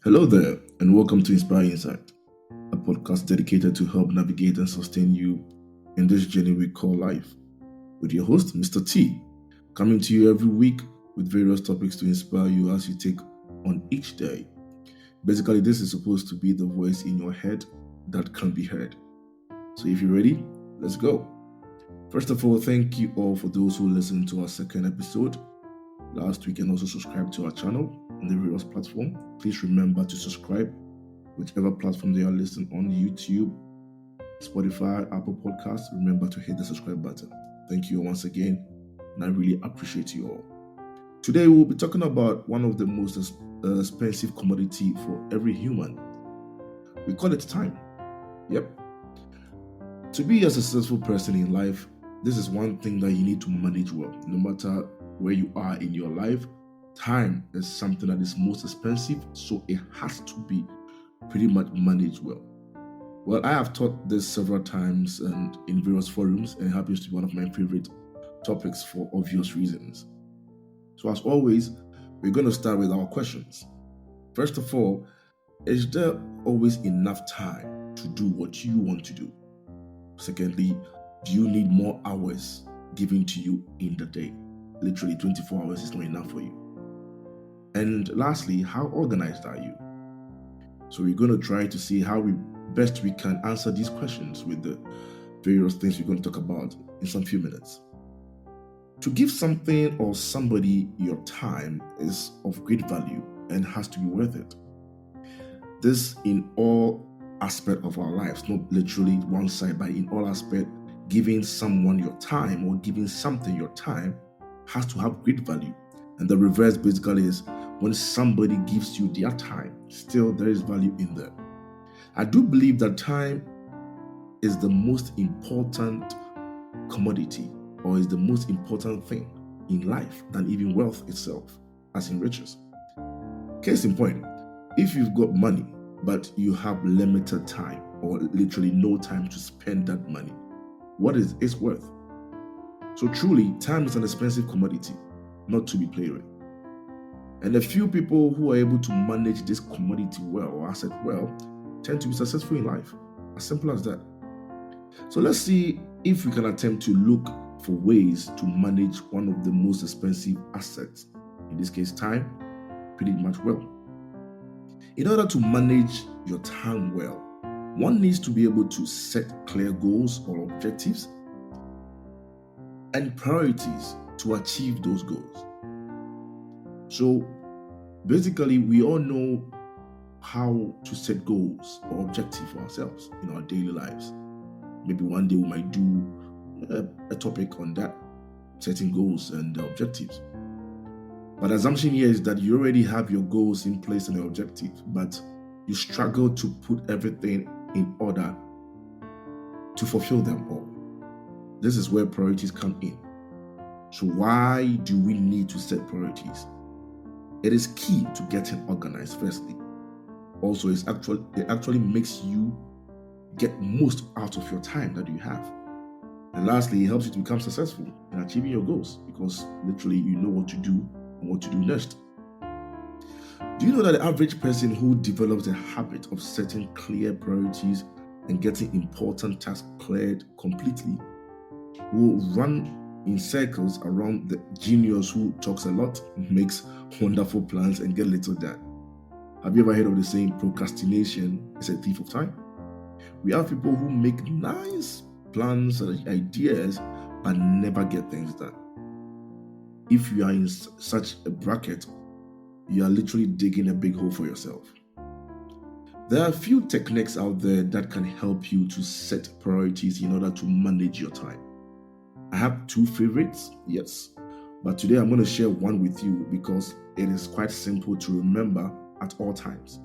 Hello there, and welcome to Inspire Insight, a podcast dedicated to help navigate and sustain you in this journey we call life. With your host, Mr. T, coming to you every week with various topics to inspire you as you take on each day. Basically, this is supposed to be the voice in your head that can be heard. So if you're ready, let's go. First of all, thank you all for those who listened to our second episode last week and also subscribe to our channel on the various platform. Please remember to subscribe, whichever platform they are listening on, YouTube, Spotify, Apple Podcasts. Remember to hit the subscribe button. Thank you once again, and I really appreciate you all. Today we'll be talking about one of the most expensive commodity for every human. We call it time. Yep. To be a successful person in life, this is one thing that you need to manage well. No matter where you are in your life, time is something that is most expensive, so it has to be pretty much managed well. Well, I have taught this several times and in various forums, and it happens to be one of my favorite topics for obvious reasons. So as always, we're going to start with our questions. First of all, is there always enough time to do what you want to do? Secondly, do you need more hours given to you in the day? Literally 24 hours is not enough for you. And lastly, how organized are you? So we're going to try to see how we can answer these questions with the various things we're going to talk about in some few minutes. To give something or somebody your time is of great value and has to be worth it. This in all aspects of our lives, not literally one side, but in all aspects, giving someone your time or giving something your time has to have great value. And the reverse basically is when somebody gives you their time, still there is value in there. I do believe that time is the most important commodity or is the most important thing in life than even wealth itself, as in riches. Case in point, if you've got money but you have limited time or literally no time to spend that money, what is it worth? So truly, time is an expensive commodity, not to be played with. And the few people who are able to manage this commodity well or asset well tend to be successful in life. As simple as that. So let's see if we can attempt to look for ways to manage one of the most expensive assets, in this case time, pretty much well. In order to manage your time well, one needs to be able to set clear goals or objectives and priorities to achieve those goals. So basically, we all know how to set goals or objectives for ourselves in our daily lives. Maybe one day we might do a topic on that, setting goals and objectives. But the assumption here is that you already have your goals in place and your objectives, but you struggle to put everything in order to fulfill them all. This is where priorities come in. So why do we need to set priorities? It is key to getting organized, firstly. Also, it actually makes you get most out of your time that you have. And lastly, it helps you to become successful in achieving your goals because literally you know what to do and what to do next. Do you know that the average person who develops a habit of setting clear priorities and getting important tasks cleared completely will run in circles around the genius who talks a lot, makes wonderful plans, and get little done? Have you ever heard of the saying, procrastination is a thief of time? We have people who make nice plans and ideas but never get things done. If you are in such a bracket, you are literally digging a big hole for yourself. There are a few techniques out there that can help you to set priorities in order to manage your time. I have two favorites, yes, but today I'm going to share one with you because it is quite simple to remember at all times.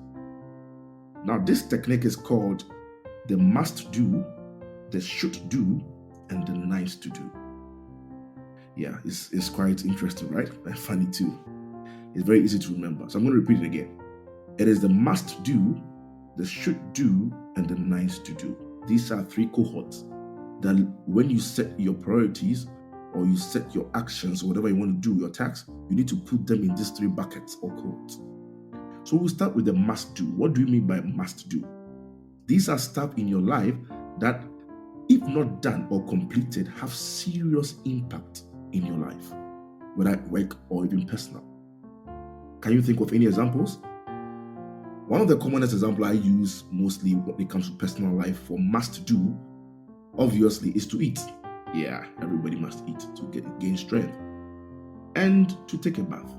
Now, this technique is called the must do, the should do, and the nice to do. Yeah, it's quite interesting, right? And funny too. It's very easy to remember. So I'm going to repeat it again. It is the must do, the should do, and the nice to do. These are three cohorts that when you set your priorities, or you set your actions or whatever you want to do, your tasks, you need to put them in these three buckets or codes. So we'll start with the must do. What do you mean by must do? These are stuff in your life that, if not done or completed, have serious impact in your life, whether at work or even personal. Can you think of any examples? One of the commonest examples I use mostly when it comes to personal life for must do, obviously, is to eat. Yeah, everybody must eat to gain strength. And to take a bath.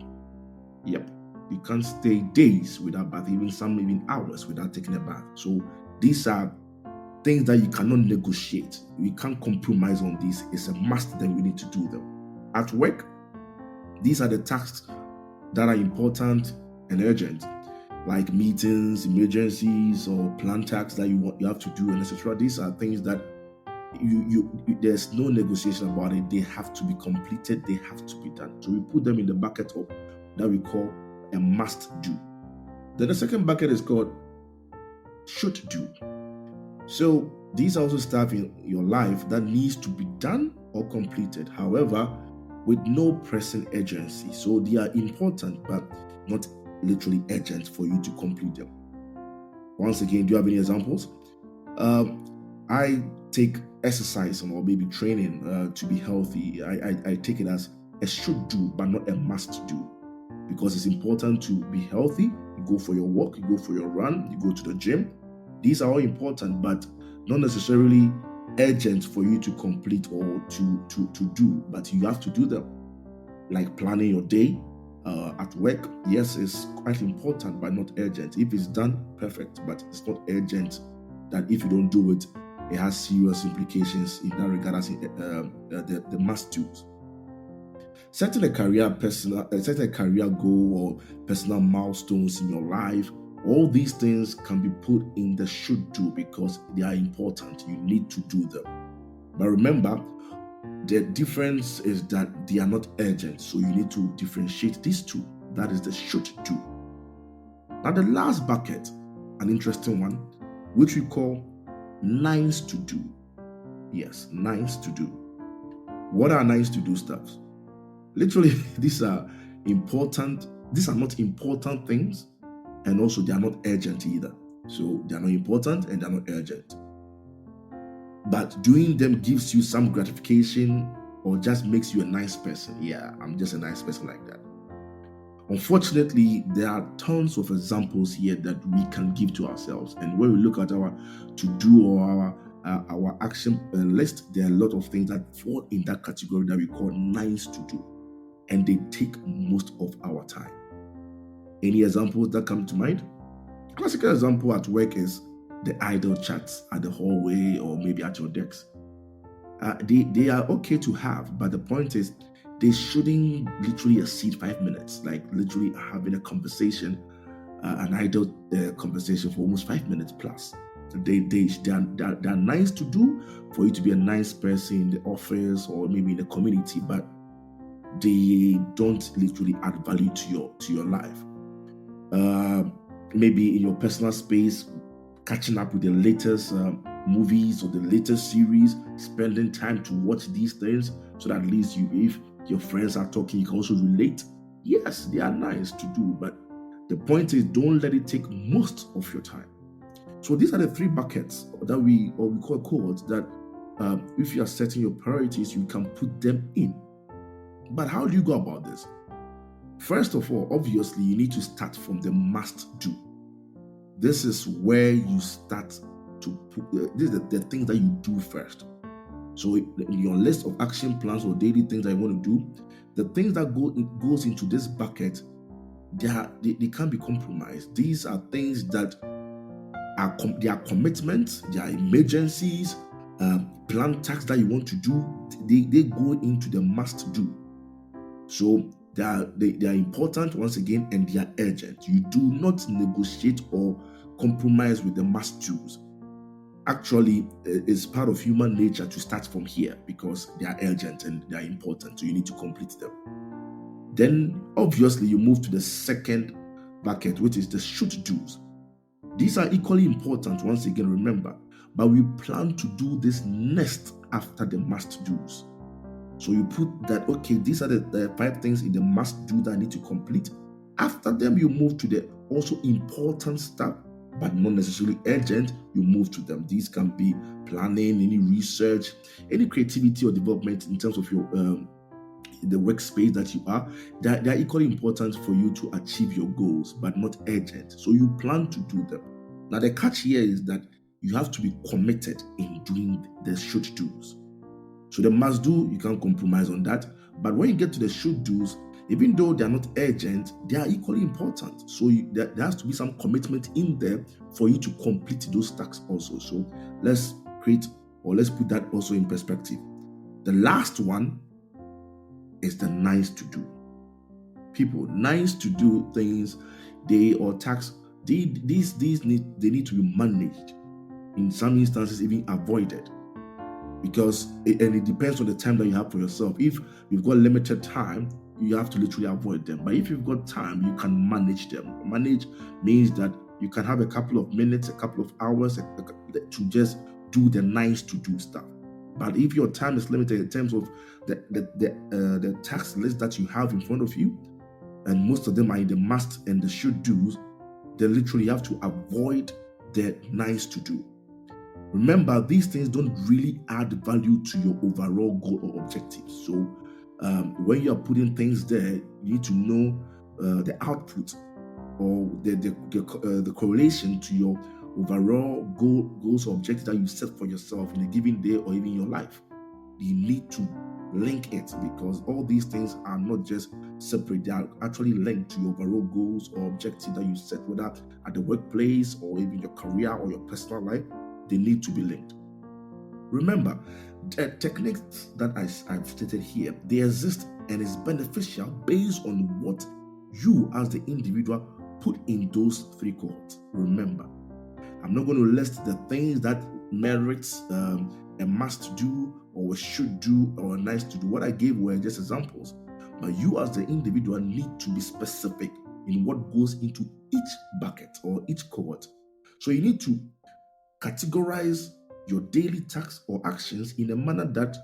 Yep, you can't stay days without bath, even hours without taking a bath. So these are things that you cannot negotiate. You can't compromise on this. It's a must that we need to do them. At work, these are the tasks that are important and urgent, like meetings, emergencies, or planned tasks that you have to do, and etc. These are things that there's no negotiation about it. They have to be completed. They have to be done. So we put them in the bucket of that we call a must do. Then the second bucket is called should do. So these are also stuff in your life that needs to be done or completed, however, with no pressing urgency. So they are important, but not literally urgent for you to complete them. Once again, do you have any examples? I take exercise or maybe training to be healthy. I take it as a should do, but not a must do, because it's important to be healthy. You go for your walk, you go for your run, you go to the gym. These are all important, but not necessarily urgent for you to complete or to do, but you have to do them. Like planning your day at work, yes, it's quite important, but not urgent. If it's done, perfect, but it's not urgent that if you don't do it, it has serious implications in that regard as the must do's. Setting a career goal or personal milestones in your life, all these things can be put in the should do because they are important. You need to do them. But remember, the difference is that they are not urgent. So you need to differentiate these two. That is the should do. Now the last bucket, an interesting one, which we call nice to do. Yes, nice to do. What are nice to do stuffs? Literally, these are important. These are not important things, and also they are not urgent either. So they are not important and they are not urgent. But doing them gives you some gratification or just makes you a nice person. Yeah, I'm just a nice person like that. Unfortunately, there are tons of examples here that we can give to ourselves. And when we look at our to-do or our action list, there are a lot of things that fall in that category that we call nice to do. And they take most of our time. Any examples that come to mind? Classical example at work is the idle chats at the hallway or maybe at your desk. They are okay to have, but the point is they shouldn't literally exceed 5 minutes, like literally having a conversation, an idle conversation for almost 5 minutes plus. They're nice to do for you to be a nice person in the office or maybe in the community, but they don't literally add value to your life. Maybe in your personal space, catching up with the latest movies or the latest series, spending time to watch these things so that at least if your friends are talking, you can also relate. Yes, they are nice to do, but the point is don't let it take most of your time. So these are the three buckets that we call codes that if you are setting your priorities, you can put them in. But how do you go about this? First of all, obviously, you need to start from the must do. This is where you start to put, this is the things that you do first. So in your list of action plans or daily things that you want to do, the things that goes into this bucket, they can't be compromised. These are things that they are commitments, they are emergencies, planned tasks that you want to do. They go into the must do. So they are important once again, and they are urgent. You do not negotiate or compromise with the must do's. Actually, it's part of human nature to start from here because they are urgent and they are important, so you need to complete them. Then, obviously, you move to the second bucket, which is the should do's. These are equally important, once again, remember, but we plan to do this next after the must do's. So you put that, okay, these are the 5 things in the must do that I need to complete. After them, you move to the also important stuff, but not necessarily urgent. You move to them. These can be planning, any research, any creativity or development in terms of your the workspace that you are. They're equally important for you to achieve your goals, but not urgent. So you plan to do them. Now the catch here is that you have to be committed in doing the should do's. So the must do, you can't compromise on that. But when you get to the should do's, even though they are not urgent, they are equally important. So there has to be some commitment in there for you to complete those tasks also. So let's put that also in perspective. The last one is the nice to do. People, nice to do things, tasks, these need to be managed. In some instances, even avoided. Because it depends on the time that you have for yourself. If you've got limited time, you have to literally avoid them. But if you've got time, you can manage them. Manage means that you can have a couple of minutes, a couple of hours to just do the nice to do stuff. But if your time is limited in terms of the task list that you have in front of you, and most of them are in the must and the should do's, then literally you have to avoid the nice to do. Remember, these things don't really add value to your overall goal or objective. So when you are putting things there, you need to know the output or the correlation to your overall goals or objectives that you set for yourself in a given day or even your life. You need to link it, because all these things are not just separate, they are actually linked to your overall goals or objectives that you set, whether at the workplace or even your career or your personal life. They need to be linked. Remember, the techniques that I've stated here, they exist and is beneficial based on what you as the individual put in those 3 cohorts. Remember, I'm not going to list the things that merits a must do or a should do or a nice to do. What I gave were just examples. But you as the individual need to be specific in what goes into each bucket or each cohort. So you need to categorize your daily tasks or actions in a manner that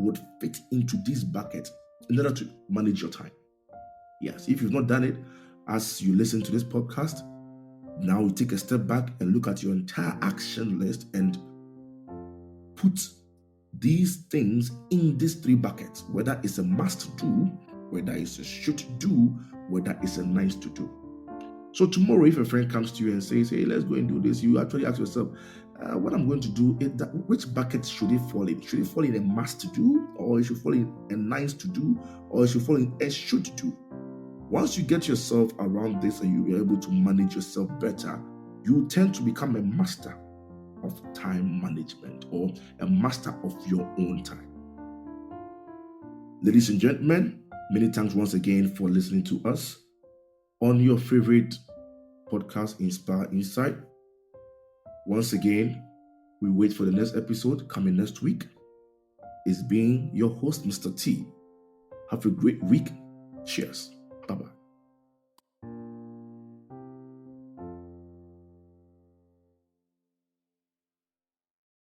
would fit into this bucket in order to manage your time. Yes, if you've not done it, as you listen to this podcast, now you take a step back and look at your entire action list and put these things in these 3 buckets, whether it's a must do, whether it's a should do, whether it's a nice to do. So tomorrow, if a friend comes to you and says, hey, let's go and do this, you actually ask yourself, what I'm going to do, which bucket should it fall in? Should it fall in a must to do, or it should fall in a nice to do, or it should fall in a should do? Once you get yourself around this and you're able to manage yourself better, you tend to become a master of time management or a master of your own time. Ladies and gentlemen, many thanks once again for listening to us on your favorite podcast, Inspire Insight. Once again, we wait for the next episode coming next week. It's been your host, Mr. T. Have a great week. Cheers. Bye-bye.